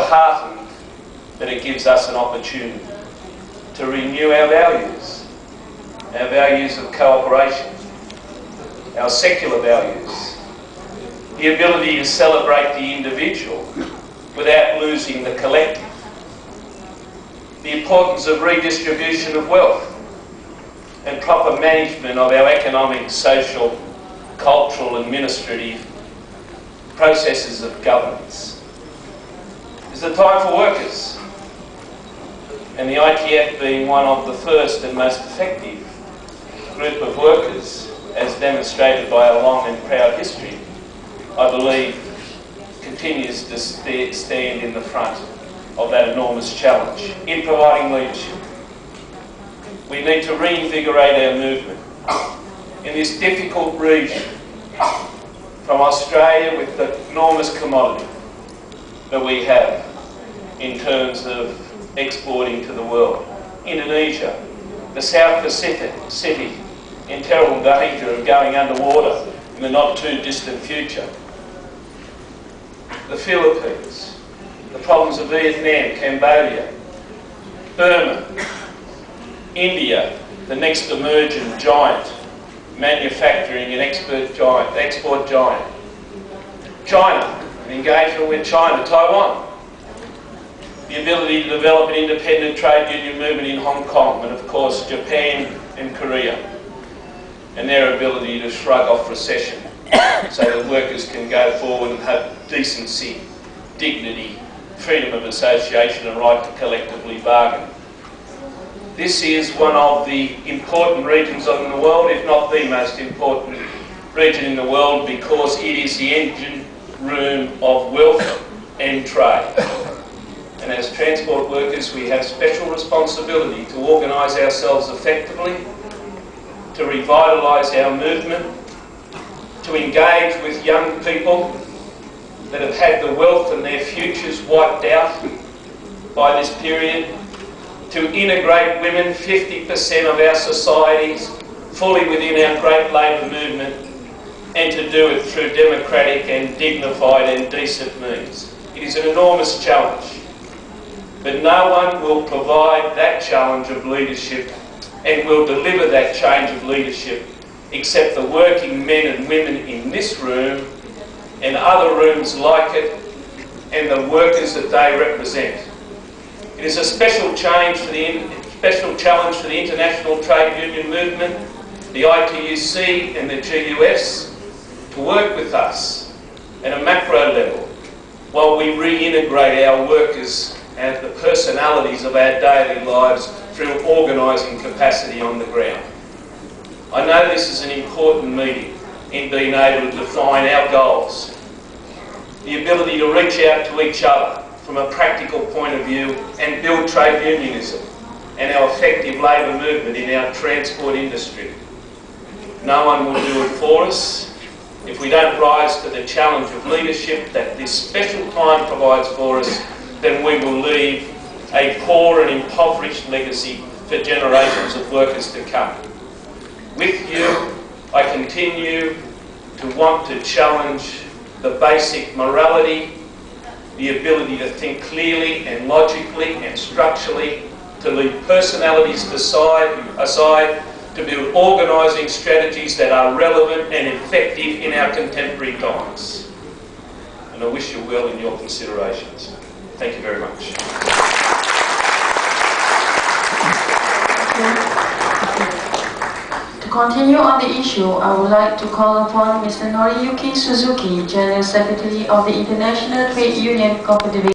heartened that it gives us an opportunity to renew our values of cooperation, our secular values, the ability to celebrate the individual without losing the collective, the importance of redistribution of wealth and proper management of our economic, social, cultural, administrative processes of governance. It's the time for workers, and the ITF being one of the first and most effective group of workers, as demonstrated by our long and proud history, I believe continues to stand in the front of that enormous challenge in providing leadership. We need to reinvigorate our movement in this difficult region, from Australia with the enormous commodity that we have in terms of exporting to the world, Indonesia, the South Pacific in terrible danger of going underwater in the not too distant future, the Philippines, the problems of Vietnam, Cambodia, Burma, India, the next emergent giant, manufacturing and export giant, China, an engagement with China, Taiwan, the ability to develop an independent trade union movement in Hong Kong, and of course Japan and Korea, and their ability to shrug off recession so that workers can go forward and have decency, dignity, freedom of association and right to collectively bargain. This is one of the important regions in the world, if not the most important region in the world, because it is the engine room of wealth and trade. And as transport workers, we have special responsibility to organise ourselves effectively, to revitalise our movement, to engage with young people that have had the wealth and their futures wiped out by this period, to integrate women, 50% of our societies, fully within our great labour movement, and to do it through democratic and dignified and decent means. It is an enormous challenge, but no one will provide that challenge of leadership and will deliver that change of leadership except the working men and women in this room and other rooms like it, and the workers that they represent. It is a special challenge for the international trade union movement, the ITUC and the GUS, to work with us at a macro level while we reintegrate our workers and the personalities of our daily lives through organising capacity on the ground. I know this is an important meeting in being able to define our goals, the ability to reach out to each other from a practical point of view and build trade unionism and our effective labour movement in our transport industry. No one will do it for us. If we don't rise to the challenge of leadership that this special time provides for us, then we will leave a poor and impoverished legacy for generations of workers to come. With you, I continue to want to challenge the basic morality, the ability to think clearly and logically and structurally, to leave personalities aside, to build organising strategies that are relevant and effective in our contemporary times. And I wish you well in your considerations. Thank you very much. To continue on the issue, I would like to call upon Mr. Noriyuki Suzuki, General Secretary of the International Trade Union Confederation.